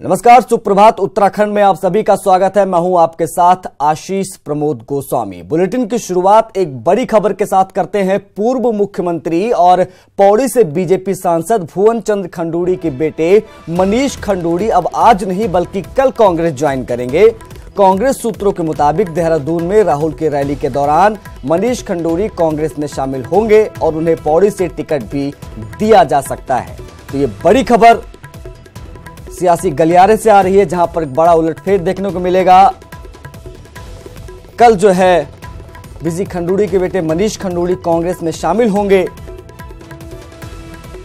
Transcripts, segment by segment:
नमस्कार, सुप्रभात। उत्तराखंड में आप सभी का स्वागत है। मैं हूं आपके साथ आशीष प्रमोद गोस्वामी। बुलेटिन की शुरुआत एक बड़ी खबर के साथ करते हैं। पूर्व मुख्यमंत्री और पौड़ी से बीजेपी सांसद भुवन चंद्र खंडूड़ी के बेटे मनीष खंडूड़ी अब आज नहीं बल्कि कल कांग्रेस ज्वाइन करेंगे। कांग्रेस सूत्रों के मुताबिक देहरादून में राहुल की रैली के दौरान मनीष खंडूड़ी कांग्रेस में शामिल होंगे और उन्हें पौड़ी से टिकट भी दिया जा सकता है। तो ये बड़ी खबर सियासी गलियारे से आ रही है, जहां पर एक बड़ा उलटफेर देखने को मिलेगा। कल जो है बीसी खंडूड़ी के बेटे मनीष खंडूड़ी कांग्रेस में शामिल होंगे।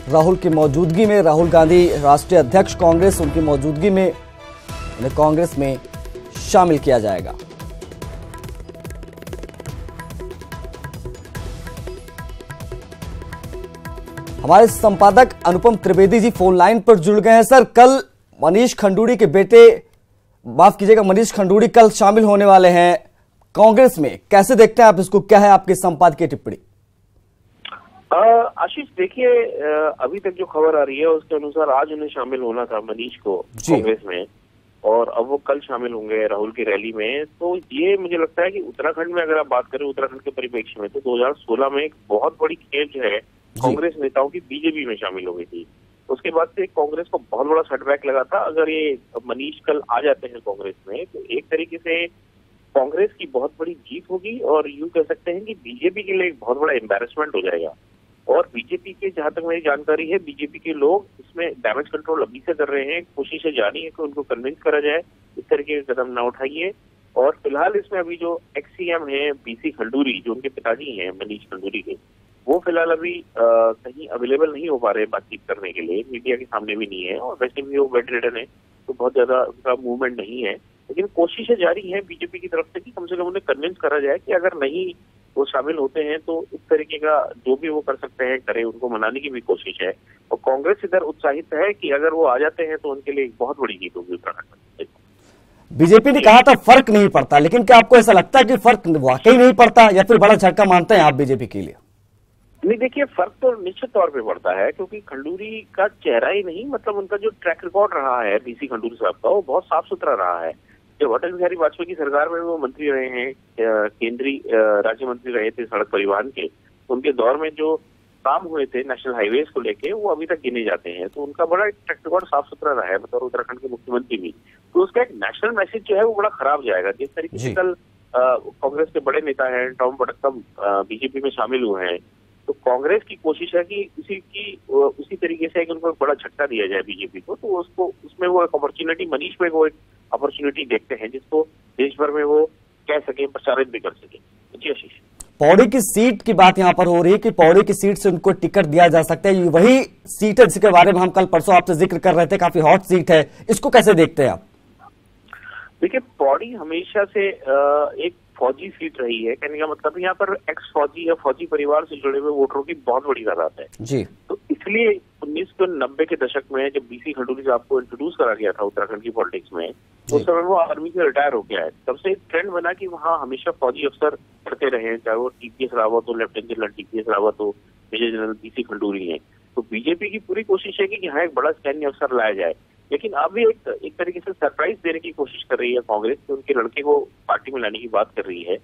राहुल की मौजूदगी में, राहुल गांधी राष्ट्रीय अध्यक्ष कांग्रेस, उनकी मौजूदगी में उन्हें कांग्रेस में शामिल किया जाएगा। हमारे संपादक अनुपम त्रिवेदी जी फोन लाइन पर जुड़ गए हैं। सर, कल मनीष खंडूड़ी के बेटे, माफ कीजिएगा, मनीष खंडूड़ी कल शामिल होने वाले हैं कांग्रेस में। कैसे देखते हैं आप इसको? क्या है आपके संपादकीय टिप्पणी? आशीष, देखिए, अभी तक जो खबर आ रही है उसके अनुसार आज उन्हें शामिल होना था मनीष को कांग्रेस में, और अब वो कल शामिल होंगे राहुल की रैली में। तो ये मुझे लगता है कि उत्तराखंड में अगर आप बात करें, उत्तराखंड के परिप्रेक्ष्य में, तो 2016 में एक बहुत बड़ी खेल जो है कांग्रेस नेताओं की बीजेपी में शामिल हो गई थी। उसके बाद से कांग्रेस को बहुत बड़ा सेटबैक लगा था। अगर ये मनीष कल आ जाते हैं कांग्रेस में, तो एक तरीके से कांग्रेस की बहुत बड़ी जीत होगी, और यूं कह सकते हैं कि बीजेपी के लिए एक बहुत बड़ा एम्बैरेसमेंट हो जाएगा। और बीजेपी के, जहां तक मेरी जानकारी है, बीजेपी के लोग इसमें डैमेज कंट्रोल अभी से कर रहे हैं। कोशिशें जारी है कि उनको कन्विंस करा जाए इस तरीके के कदम ना उठाइए। और फिलहाल इसमें अभी जो एक्स सीएम है बीसी खंडूड़ी, जो उनके पिताजी हैं मनीष खंडूड़ी के, वो फिलहाल अभी कहीं अवेलेबल नहीं हो पा रहे बातचीत करने के लिए, मीडिया के सामने भी नहीं है, और वैसे भी वो बेड रिडन है, तो बहुत ज्यादा उनका मूवमेंट नहीं है। लेकिन कोशिशें जारी हैं बीजेपी की तरफ से कि कम से कम उन्हें कन्विंस करा जाए कि अगर नहीं वो शामिल होते हैं तो इस तरीके का जो भी वो कर सकते हैं करें, उनको मनाने की भी कोशिश है। और कांग्रेस इधर उत्साहित है कि अगर वो आ जाते हैं तो उनके लिए एक बहुत बड़ी जीत होगी उत्तराखंड में। बीजेपी ने कहा था फर्क नहीं पड़ता, लेकिन क्या आपको ऐसा लगता है कि फर्क वाकई नहीं पड़ता, या फिर बड़ा झटका मानते हैं आप बीजेपी के लिए? नहीं, देखिए, फर्क तो निश्चित तौर पे पड़ता है, क्योंकि खंडूरी का चेहरा ही नहीं, मतलब उनका जो ट्रैक रिकॉर्ड रहा है बीसी खंडूरी साहब का, वो बहुत साफ सुथरा रहा है। जब अटल बिहारी वाजपेयी की सरकार में वो मंत्री रहे हैं, केंद्रीय राज्य मंत्री रहे थे सड़क परिवहन के, तो उनके दौर में जो काम हुए थे नेशनल हाईवेज को लेके, वो अभी तक गिने जाते हैं। तो उनका बड़ा ट्रैक रिकॉर्ड साफ सुथरा रहा है, मतलब उत्तराखंड के मुख्यमंत्री भी। तो उसका एक नेशनल मैसेज जो है वो बड़ा खराब जाएगा। जिस तरीके से कल कांग्रेस के बड़े नेता हैं टॉम पटक्कम बीजेपी में शामिल हुए हैं, तो कांग्रेस की कोशिश है कि उसी तरीके से उनको एक बड़ा झटका दिया जाए बीजेपी को। तो उसको, उसमें वो एक अपॉर्चुनिटी, मनीष में वो एक अपॉर्चुनिटी देखते हैं जिसको देश भर में वो कह सके, प्रचारित भी कर सके। जी आशीष, पौड़ी की सीट की बात यहां पर हो रही है कि पौड़ी की सीट से उनको टिकट दिया जा सकता है। वही सीट है जिसके बारे में हम कल परसों आपसे जिक्र कर रहे थे, काफी हॉट सीट है। इसको कैसे देखते हैं आप? देखिए, पौड़ी हमेशा से एक फौजी सीट रही है। कहने का मतलब यहाँ पर एक्स फौजी या फौजी परिवार से जुड़े हुए वोटरों की बहुत बड़ी तादाद है जी। तो इसलिए 1990 के दशक में जब बीसी खंडूड़ी साहब को इंट्रोड्यूस करा गया था उत्तराखंड की पॉलिटिक्स में, तो उस समय वो आर्मी से रिटायर हो गया है। तब से एक ट्रेंड बना कि वहाँ हमेशा फौजी अफसर पढ़ते रहे, चाहे वो टीपीएस रावत हो, लेफ्टिनेंट जनरल टीपीएस रावत हो, मेजर जनरल बीसी खंडूड़ी है। तो बीजेपी की पूरी कोशिश है कि यहाँ एक बड़ा सैन्य अफसर लाया जाए। लेकिन अब भी एक तरीके से सरप्राइज देने की कोशिश कर रही है कांग्रेस, कि उनके लड़के को पार्टी में लाने की बात कर रही है।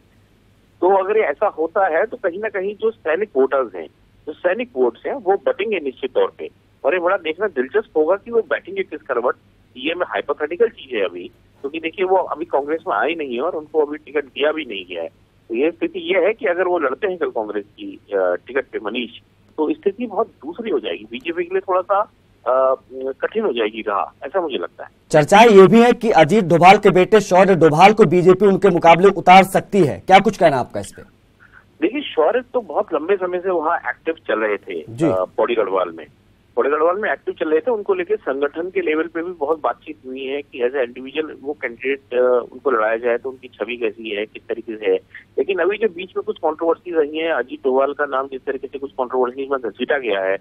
तो अगर ऐसा होता है तो कहीं ना कहीं जो सैनिक वोटर्स हैं, जो सैनिक वोट्स हैं, वो बटेंगे निश्चित तौर पे। और ये बड़ा देखना दिलचस्प होगा कि वो बैठेंगे किस करवट। ये में हाइपोथेटिकल चीज है अभी, क्योंकि देखिए वो अभी कांग्रेस में आई नहीं है और उनको अभी टिकट दिया भी नहीं गया है। तो ये स्थिति ये है कि अगर वो लड़ते हैं कल कांग्रेस की टिकट पे मनीष, तो स्थिति बहुत दूसरी हो जाएगी। बीजेपी के लिए थोड़ा सा कठिन हो जाएगी राह, ऐसा मुझे लगता है। चर्चाएं ये भी है कि अजीत डोभाल के बेटे शौर्य डोभाल को बीजेपी उनके मुकाबले उतार सकती है। क्या कुछ कहना आपका इस पे? देखिए, शौर्य तो बहुत लंबे समय से वहाँ एक्टिव चल रहे थे पौड़ी गढ़वाल में। पौड़ी गढ़वाल में एक्टिव चल रहे थे। उनको लेके संगठन के लेवल पे भी बहुत बातचीत हुई है कि एज ए इंडिविजुअल वो कैंडिडेट उनको लड़ाया जाए तो उनकी छवि कैसी है, किस तरीके से है। लेकिन अभी जो बीच में कुछ कंट्रोवर्सी रही है, अजीत डोभाल का नाम जिस तरीके से कुछ कंट्रोवर्सी में घसीटा गया है,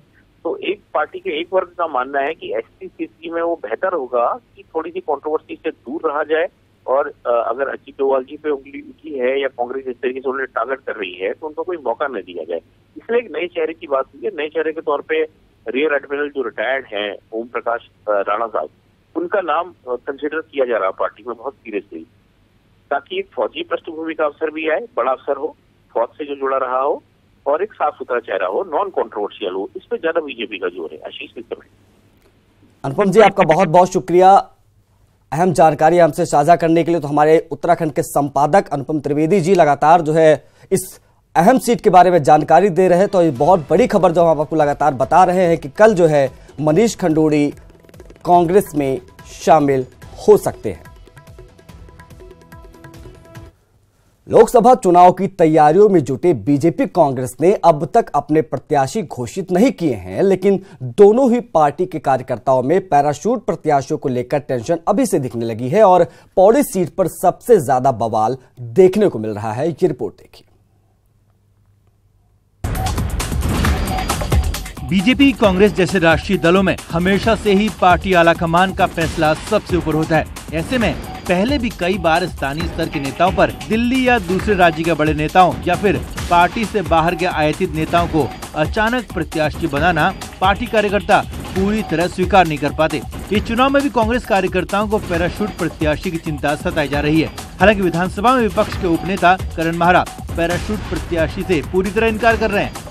तो एक पार्टी के एक वर्ग का मानना है कि ऐसी स्थिति में वो बेहतर होगा कि थोड़ी सी कंट्रोवर्सी से दूर रहा जाए। और अगर अजीत डोभाल जी पे उंगली उठी है या कांग्रेस इस तरीके से उन्हें टारगेट कर रही है, तो उनको कोई मौका न दिया जाए। इसलिए एक नए चेहरे की बात हुई है। नए चेहरे के तौर पे रियर एडमिरल जो रिटायर्ड हैं ओम प्रकाश राणा साहब, उनका नाम कंसिडर किया जा रहा है पार्टी में बहुत सीरियसली, ताकि एक फौजी पृष्ठभूमि का अफसर भी आए, बड़ा अफसर हो, फौज से जो जुड़ा रहा हो और एक साफ सुथरा चेहरा हो, नॉन कंट्रोवर्शियल हो। इस पे ज्यादा बीजेपी का जोर है। आशीष मित्र। अनुपम जी, आपका बहुत बहुत शुक्रिया अहम जानकारी हमसे साझा करने के लिए। तो हमारे उत्तराखंड के संपादक अनुपम त्रिवेदी जी लगातार जो है इस अहम सीट के बारे में जानकारी दे रहे हैं। तो ये बहुत बड़ी खबर जो हम आपको लगातार बता रहे हैं कि कल जो है मनीष खंडूड़ी कांग्रेस में शामिल हो सकते हैं। लोकसभा चुनाव की तैयारियों में जुटे बीजेपी कांग्रेस ने अब तक अपने प्रत्याशी घोषित नहीं किए हैं, लेकिन दोनों ही पार्टी के कार्यकर्ताओं में पैराशूट प्रत्याशियों को लेकर टेंशन अभी से दिखने लगी है और पौड़ी सीट पर सबसे ज्यादा बवाल देखने को मिल रहा है। ये रिपोर्ट देखिए। बीजेपी कांग्रेस जैसे राष्ट्रीय दलों में हमेशा से ही पार्टी आलाकमान का फैसला सबसे ऊपर होता है। ऐसे में पहले भी कई बार स्थानीय स्तर के नेताओं पर दिल्ली या दूसरे राज्य के बड़े नेताओं या फिर पार्टी से बाहर के आयातित नेताओं को अचानक प्रत्याशी बनाना पार्टी कार्यकर्ता पूरी तरह स्वीकार नहीं कर पाते। इस चुनाव में भी कांग्रेस कार्यकर्ताओं को पैराशूट प्रत्याशी की चिंता सताई जा रही है। हालांकि विधानसभा में विपक्ष के उपनेता करण माहरा पैराशूट प्रत्याशी से पूरी तरह इनकार कर रहे हैं।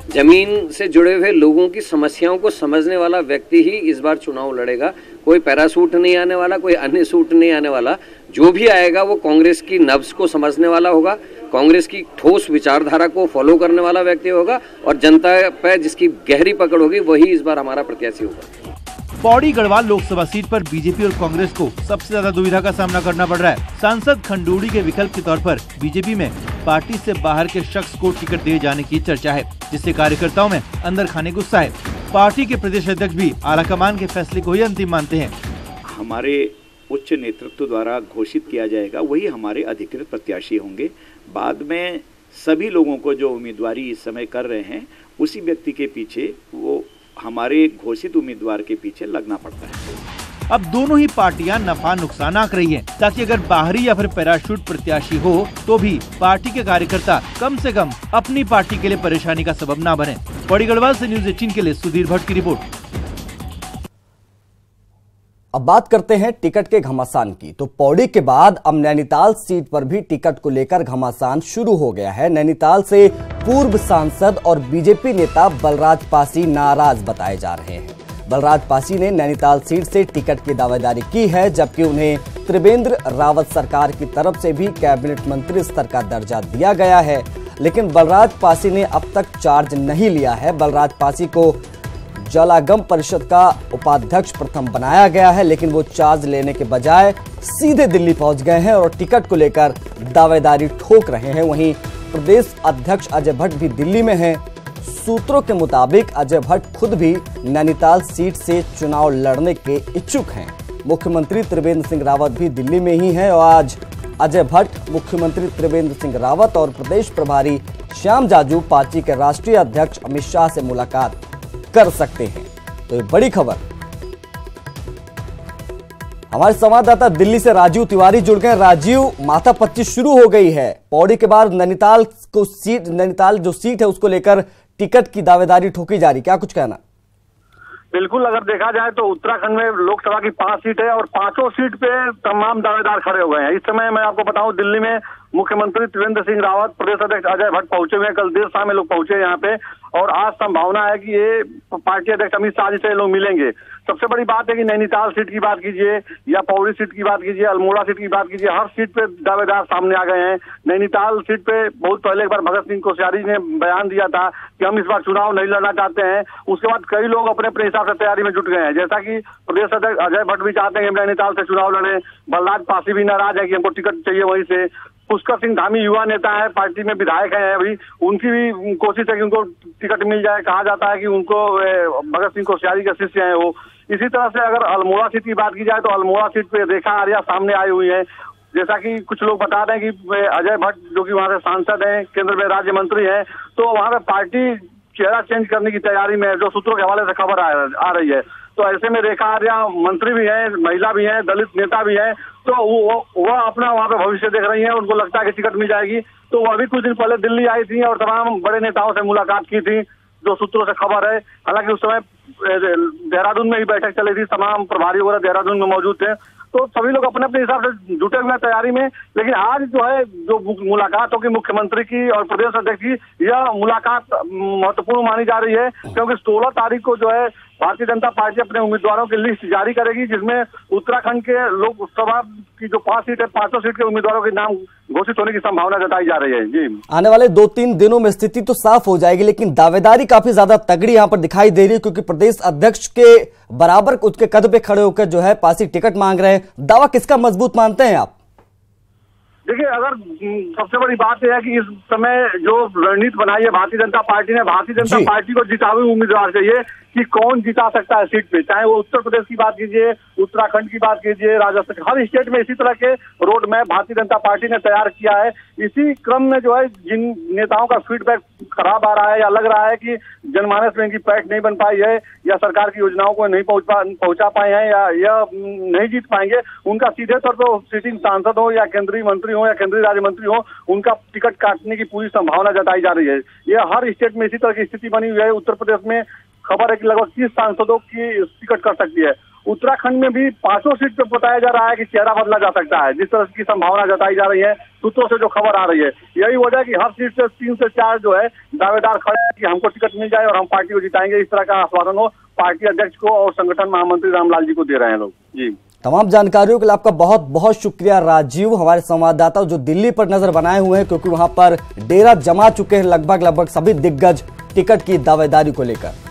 जमीन से जुड़े हुए लोगों की समस्याओं को समझने वाला व्यक्ति ही इस बार चुनाव लड़ेगा। कोई पैरासूट नहीं आने वाला, कोई अन्य सूट नहीं आने वाला। जो भी आएगा वो कांग्रेस की नब्ज को समझने वाला होगा, कांग्रेस की ठोस विचारधारा को फॉलो करने वाला व्यक्ति होगा और जनता पर जिसकी गहरी पकड़ होगी वही इस बार हमारा प्रत्याशी होगा। पौड़ी गढ़वाल लोकसभा सीट पर बीजेपी और कांग्रेस को सबसे ज्यादा दुविधा का सामना करना पड़ रहा है। सांसद खंडूड़ी के विकल्प के तौर पर बीजेपी में पार्टी से बाहर के शख्स को टिकट दिए जाने की चर्चा है, जिससे कार्यकर्ताओं में अंदर खाने गुस्सा है। पार्टी के प्रदेश अध्यक्ष भी आलाकमान के फैसले को ही अंतिम मानते हैं। हमारे उच्च नेतृत्व द्वारा घोषित किया जाएगा वही हमारे अधिकृत प्रत्याशी होंगे। बाद में सभी लोगों को जो उम्मीदवारी इस समय कर रहे हैं उसी व्यक्ति के पीछे, वो हमारे घोषित उम्मीदवार के पीछे लगना पड़ता है। अब दोनों ही पार्टियां नफा नुकसान आंक रही हैं, ताकि अगर बाहरी या फिर पैराशूट प्रत्याशी हो तो भी पार्टी के कार्यकर्ता कम से कम अपनी पार्टी के लिए परेशानी का सबब ना बने। पौड़ी गढ़वाल से न्यूज़ 18 के लिए सुधीर भट्ट की रिपोर्ट। अब बात करते हैं टिकट के घमासान की। तो पौड़ी के बाद अब नैनीताल सीट पर भी टिकट को लेकर घमासान शुरू हो गया है। नैनीताल से पूर्व सांसद और बीजेपी नेता बलराज पासी नाराज बताए जा रहे हैं। बलराज पासी ने नैनीताल सीट से टिकट की दावेदारी की है, जबकि उन्हें त्रिवेंद्र रावत सरकार की तरफ से भी कैबिनेट मंत्री स्तर का दर्जा दिया गया है, लेकिन बलराज पासी ने अब तक चार्ज नहीं लिया है। बलराज पासी को जलागम परिषद का उपाध्यक्ष प्रथम बनाया गया है, लेकिन वो चार्ज लेने के बजाय सीधे दिल्ली पहुंच गए हैं और टिकट को लेकर दावेदारी ठोक रहे हैं। वहीं प्रदेश अध्यक्ष अजय भट्ट भी दिल्ली में हैं। सूत्रों के मुताबिक अजय भट्ट खुद भी नैनीताल सीट से चुनाव लड़ने के इच्छुक हैं। मुख्यमंत्री त्रिवेंद्र सिंह रावत भी दिल्ली में ही हैं और आज अजय भट्ट, मुख्यमंत्री त्रिवेंद्र सिंह रावत और प्रदेश प्रभारी श्याम जाजू पार्टी के राष्ट्रीय अध्यक्ष अमित शाह से मुलाकात कर सकते हैं। तो ये बड़ी खबर। हमारे संवाददाता दिल्ली से राजीव तिवारी जुड़ गए। राजीव, माथापच्ची शुरू हो गई है। पौड़ी के बाद नैनीताल जो सीट है उसको लेकर टिकट की दावेदारी ठोकी जा रही, क्या कुछ कहना? बिल्कुल, अगर देखा जाए तो उत्तराखंड में लोकसभा की 5 सीट है और 5 सीट पे तमाम दावेदार खड़े हो गए हैं। इस समय मैं आपको बताऊं, दिल्ली में मुख्यमंत्री त्रिवेंद्र सिंह रावत, प्रदेश अध्यक्ष अजय भट्ट पहुंचे हुए हैं। कल देर शाम में लोग पहुंचे यहाँ पे और आज संभावना है कि ये पार्टी अध्यक्ष अमित शाह जी से लोग मिलेंगे। सबसे बड़ी बात है कि नैनीताल सीट की बात कीजिए या पौड़ी सीट की बात कीजिए, अल्मोड़ा सीट की बात कीजिए, हर सीट पे दावेदार सामने आ गए हैं। नैनीताल सीट पे बहुत पहले एक बार भगत सिंह कोश्यारी ने बयान दिया था कि हम इस बार चुनाव नहीं लड़ना चाहते हैं। उसके बाद कई लोग अपने अपने हिसाब से तैयारी में जुट गए हैं। जैसा कि प्रदेश अध्यक्ष अजय भट्ट भी चाहते हैं कि हम नैनीताल से चुनाव लड़े। बलराज पासी भी नाराज है कि हमको टिकट चाहिए वहीं से। पुष्कर सिंह धामी युवा नेता है, पार्टी में विधायक है अभी, उनकी भी कोशिश है कि उनको टिकट मिल जाए। कहा जाता है कि उनको भगत सिंह कोश्यारी के शिष्य हैं वो। इसी तरह से अगर अल्मोड़ा सीट की बात की जाए तो अल्मोड़ा सीट पे रेखा आर्या सामने आई हुई है। जैसा कि कुछ लोग बता रहे हैं कि अजय भट्ट जो कि वहां से सांसद हैं, केंद्र में राज्य मंत्री हैं, तो वहां पे पार्टी चेहरा चेंज करने की तैयारी में है, जो सूत्रों के हवाले से खबर आ रही है। तो ऐसे में रेखा आर्या मंत्री भी है, महिला भी है, दलित नेता भी है, तो वो अपना वहाँ पे भविष्य देख रही है। उनको लगता है कि टिकट मिल जाएगी। तो वो अभी कुछ दिन पहले दिल्ली आई थी और तमाम बड़े नेताओं से मुलाकात की थी। जो सूत्रों से खबर है। हालांकि उस समय देहरादून में ही बैठक चली थी, तमाम प्रभारी वगैरह देहरादून में मौजूद थे, तो सभी लोग अपने अपने हिसाब से जुटे हुए हैं तैयारी में। लेकिन आज जो है जो मुलाकात होगी मुख्यमंत्री की और प्रदेश अध्यक्ष की, यह मुलाकात महत्वपूर्ण मानी जा रही है, क्योंकि 16 तारीख को जो है भारतीय जनता पार्टी अपने उम्मीदवारों की लिस्ट जारी करेगी, जिसमें उत्तराखंड के लोकसभा की जो 5 सीट है, 5 सीट के उम्मीदवारों के नाम घोषित होने की संभावना जताई जा रही है। जी, आने वाले 2-3 दिनों में स्थिति तो साफ हो जाएगी, लेकिन दावेदारी काफी ज्यादा तगड़ी यहाँ पर दिखाई दे रही है, क्योंकि प्रदेश अध्यक्ष के बराबर उसके कद पे खड़े होकर जो है पासी टिकट मांग रहे हैं। दावा किसका मजबूत मानते हैं आप? देखिए, अगर सबसे बड़ी बात यह है कि इस समय जो रणनीति बनाई है भारतीय जनता पार्टी ने, भारतीय जनता पार्टी को जितावे उम्मीदवार चाहिए कि कौन जिता सकता है सीट पे, चाहे वो उत्तर प्रदेश की बात कीजिए, उत्तराखंड की बात कीजिए, राजस्थान, हर स्टेट में इसी तरह के road map Bharatiya Janata party ने तैयार किया है। इसी क्रम में जो है जिन नेताओं का फीडबैक खराब आ रहा है या लग रहा है कि जनमानस में इनकी पैठ नहीं बन पाई है या सरकार की योजनाओं को नहीं पहुंचा पाए हैं या नहीं जीत पाएंगे, उनका सीधे तौर पर सिटिंग सांसद हो या केंद्रीय मंत्री हो या केंद्रीय राज्य मंत्री हो, उनका टिकट काटने की पूरी संभावना जताई जा रही है। यह हर स्टेट में इसी तरह की स्थिति बनी हुई है। उत्तर प्रदेश में खबर है कि लगभग 30 सांसदों की टिकट कर सकती है। उत्तराखंड में भी 5 सीट पे बताया जा रहा है कि चेहरा बदला जा सकता है, जिस तरह की संभावना जताई जा रही है सूत्रों से जो खबर आ रही है। यही वजह है कि हर सीट से 3 से 4 जो है दावेदार खड़े हैं कि हमको टिकट मिल जाए और हम पार्टी को जिताएंगे, इस तरह का आश्वासन हो पार्टी अध्यक्ष को और संगठन महामंत्री रामलाल जी को दे रहे हैं लोग। जी, तमाम जानकारियों के लिए आपका बहुत बहुत शुक्रिया राजीव, हमारे संवाददाता जो दिल्ली पर नजर बनाए हुए हैं, क्योंकि वहां पर डेरा जमा चुके हैं लगभग सभी दिग्गज टिकट की दावेदारी को लेकर।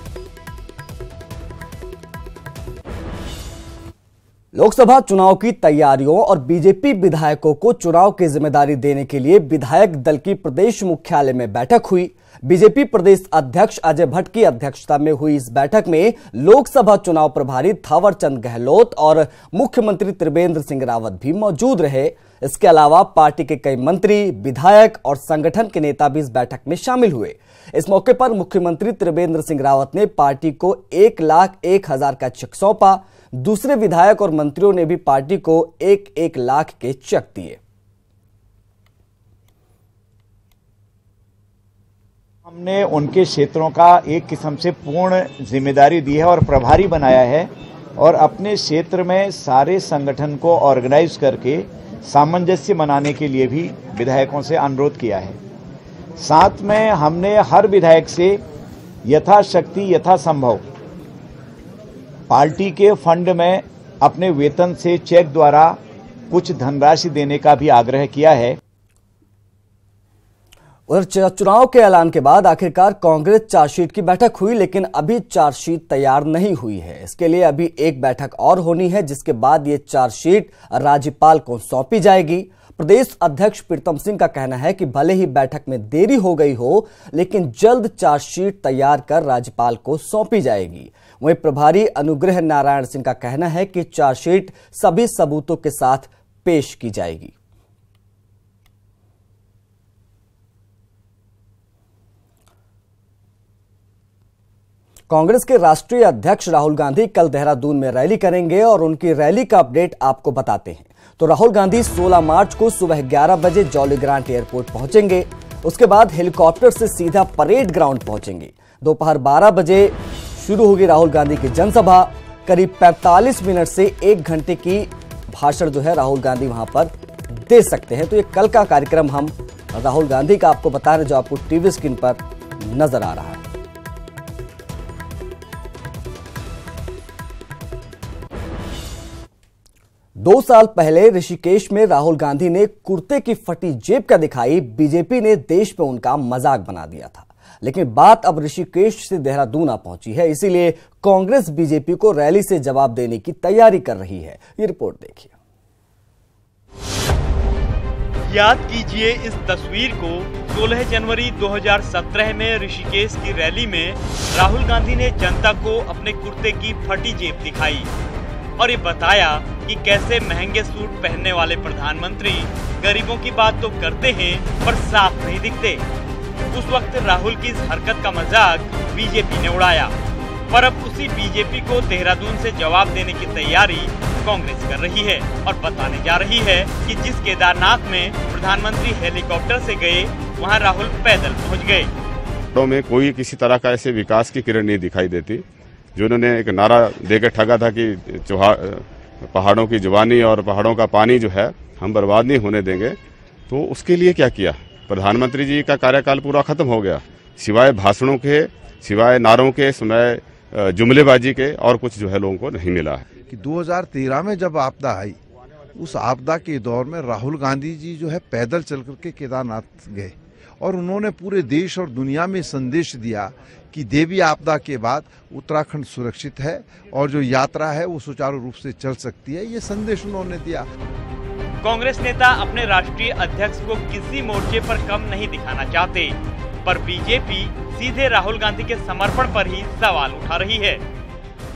लोकसभा चुनाव की तैयारियों और बीजेपी विधायकों को चुनाव की जिम्मेदारी देने के लिए विधायक दल की प्रदेश मुख्यालय में बैठक हुई। बीजेपी प्रदेश अध्यक्ष अजय भट्ट की अध्यक्षता में हुई इस बैठक में लोकसभा चुनाव प्रभारी थावरचंद गहलोत और मुख्यमंत्री त्रिवेंद्र सिंह रावत भी मौजूद रहे। इसके अलावा पार्टी के कई मंत्री, विधायक और संगठन के नेता भी इस बैठक में शामिल हुए। इस मौके पर मुख्यमंत्री त्रिवेंद्र सिंह रावत ने पार्टी को 1,01,000 का चेक सौंपा। दूसरे विधायक और मंत्रियों ने भी पार्टी को 1-1 लाख के चेक दिए। हमने उनके क्षेत्रों का एक किस्म से पूर्ण जिम्मेदारी दी है और प्रभारी बनाया है, और अपने क्षेत्र में सारे संगठन को ऑर्गेनाइज करके सामंजस्य बनाने के लिए भी विधायकों से अनुरोध किया है। साथ में हमने हर विधायक से यथाशक्ति यथासंभव पार्टी के फंड में अपने वेतन से चेक द्वारा कुछ धनराशि देने का भी आग्रह किया है। और चुनाव के ऐलान के बाद आखिरकार कांग्रेस चार्जशीट की बैठक हुई, लेकिन अभी चार्जशीट तैयार नहीं हुई है। इसके लिए अभी एक बैठक और होनी है, जिसके बाद ये चार्जशीट राज्यपाल को सौंपी जाएगी। प्रदेश अध्यक्ष प्रीतम सिंह का कहना है कि भले ही बैठक में देरी हो गई हो, लेकिन जल्द चार्जशीट तैयार कर राज्यपाल को सौंपी जाएगी। वहीं प्रभारी अनुग्रह नारायण सिंह का कहना है कि चार्जशीट सभी सबूतों के साथ पेश की जाएगी। कांग्रेस के राष्ट्रीय अध्यक्ष राहुल गांधी कल देहरादून में रैली करेंगे और उनकी रैली का अपडेट आपको बताते हैं। तो राहुल गांधी 16 मार्च को सुबह 11 बजे जॉली ग्रांट एयरपोर्ट पहुंचेंगे। उसके बाद हेलीकॉप्टर से सीधा परेड ग्राउंड पहुंचेंगे। दोपहर 12 बजे शुरू होगी राहुल गांधी की जनसभा। करीब 45 मिनट से 1 घंटे की भाषण जो है राहुल गांधी वहां पर दे सकते हैं। तो ये कल का कार्यक्रम हम राहुल गांधी का आपको बता रहे, जो आपको टीवी स्क्रीन पर नजर आ रहा है। दो साल पहले ऋषिकेश में राहुल गांधी ने कुर्ते की फटी जेब का दिखाई बीजेपी ने देश में उनका मजाक बना दिया था। लेकिन बात अब ऋषिकेश से देहरादून आ पहुंची है, इसीलिए कांग्रेस बीजेपी को रैली से जवाब देने की तैयारी कर रही है। ये रिपोर्ट देखिए। याद कीजिए इस तस्वीर को 16 जनवरी 2017 में ऋषिकेश की रैली में राहुल गांधी ने जनता को अपने कुर्ते की फटी जेब दिखाई और ये बताया कि कैसे महंगे सूट पहनने वाले प्रधानमंत्री गरीबों की बात तो करते हैं पर साफ नहीं दिखते। उस वक्त राहुल की इस हरकत का मजाक बीजेपी ने उड़ाया, पर अब उसी बीजेपी को देहरादून से जवाब देने की तैयारी कांग्रेस कर रही है और बताने जा रही है कि जिस केदारनाथ में प्रधानमंत्री हेलीकॉप्टर से गए, वहां राहुल पैदल पहुंच गए। पहाड़ों में कोई किसी तरह का ऐसे विकास की किरण नहीं दिखाई देती। जो उन्होंने एक नारा देकर ठगा था कि पहाड़ों की जुबानी और पहाड़ों का पानी जो है हम बर्बाद नहीं होने देंगे, तो उसके लिए क्या किया? प्रधानमंत्री जी का कार्यकाल पूरा खत्म हो गया, सिवाय भाषणों के, सिवाय नारों के, सिवाय जुमलेबाजी के और कुछ जो है लोगों को नहीं मिला है। कि 2013 में जब आपदा आई, उस आपदा के दौर में राहुल गांधी जी जो है पैदल चल करके केदारनाथ गए और उन्होंने पूरे देश और दुनिया में संदेश दिया कि देवी आपदा के बाद उत्तराखंड सुरक्षित है और जो यात्रा है वो सुचारू रूप से चल सकती है। ये संदेश उन्होंने दिया। कांग्रेस नेता अपने राष्ट्रीय अध्यक्ष को किसी मोर्चे पर कम नहीं दिखाना चाहते, पर बीजेपी सीधे राहुल गांधी के समर्पण पर ही सवाल उठा रही है।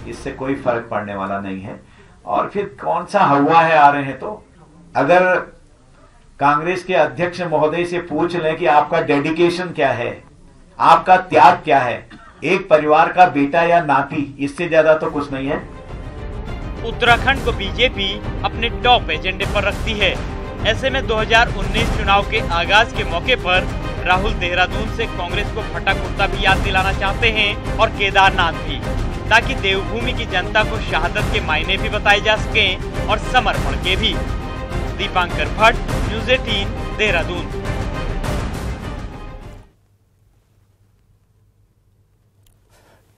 इससे कोई फर्क पड़ने वाला नहीं है। और फिर कौन सा हवा है आ रहे हैं, तो अगर कांग्रेस के अध्यक्ष महोदय से पूछ लें कि आपका डेडिकेशन क्या है, आपका त्याग क्या है, एक परिवार का बेटा या नाती, इससे ज्यादा तो कुछ नहीं है। उत्तराखंड को बीजेपी अपने टॉप एजेंडे पर रखती है। ऐसे में 2019 चुनाव के आगाज के मौके पर राहुल देहरादून से कांग्रेस को फटा कुर्ता भी याद दिलाना चाहते हैं और केदारनाथ भी, ताकि देवभूमि की जनता को शहादत के मायने भी बताए जा सकें और समर्पण के भी। दीपांकर भट्ट, न्यूज़ 18, देहरादून।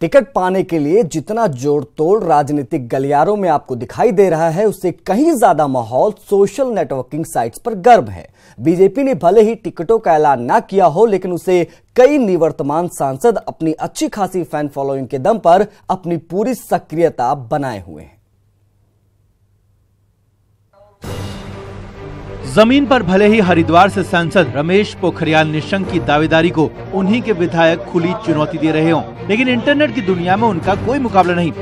टिकट पाने के लिए जितना जोड़ तोड़ राजनीतिक गलियारों में आपको दिखाई दे रहा है, उससे कहीं ज्यादा माहौल सोशल नेटवर्किंग साइट्स पर गर्म है। बीजेपी ने भले ही टिकटों का ऐलान ना किया हो, लेकिन उसे कई निवर्तमान सांसद अपनी अच्छी खासी फैन फॉलोइंग के दम पर अपनी पूरी सक्रियता बनाए हुए हैं। जमीन पर भले ही हरिद्वार से सांसद रमेश पोखरियाल निशंक की दावेदारी को उन्हीं के विधायक खुली चुनौती दे रहे हों, लेकिन इंटरनेट की दुनिया में उनका कोई मुकाबला नहीं।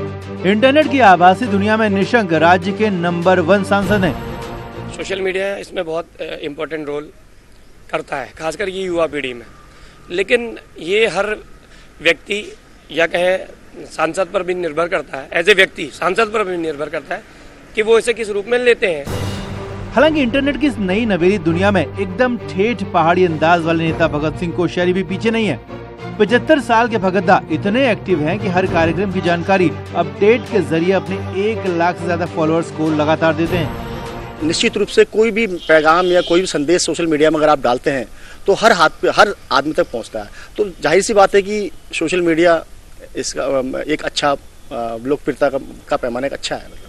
इंटरनेट की आभासी दुनिया में निशंक राज्य के नंबर 1 सांसद हैं। सोशल मीडिया इसमें बहुत इम्पोर्टेंट रोल करता है, खासकर ये युवा पीढ़ी में। लेकिन ये हर व्यक्ति या कहे सांसद पर भी निर्भर करता है, एज ए व्यक्ति सांसद पर भी निर्भर करता है कि वो इसे किस रूप में लेते हैं। हालांकि इंटरनेट की इस नई नवेली दुनिया में एकदम ठेठ पहाड़ी अंदाज वाले नेता भगत सिंह कोश्यारी भी पीछे नहीं है। 75 साल के भगतदा इतने एक्टिव हैं कि हर कार्यक्रम की जानकारी अपडेट के जरिए अपने 1 लाख से ज्यादा फॉलोअर्स को लगातार देते हैं। निश्चित रूप से कोई भी पैगाम या कोई भी संदेश सोशल मीडिया में अगर आप डालते हैं तो हर हाथ पे, हर आदमी तक पहुंचता है। तो जाहिर सी बात है कि सोशल मीडिया इसका एक अच्छा लोकप्रियता का पैमाना एक अच्छा है।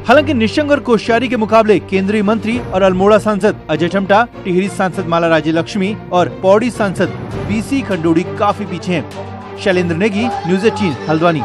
हालांकि निशंक और कोश्यारी के मुकाबले केंद्रीय मंत्री और अल्मोड़ा सांसद अजय टम्टा, टिहरी सांसद माला राज्य लक्ष्मी और पौड़ी सांसद बीसी खंडूड़ी काफी पीछे हैं। शैलेंद्र नेगी, न्यूज़ 18, हल्द्वानी।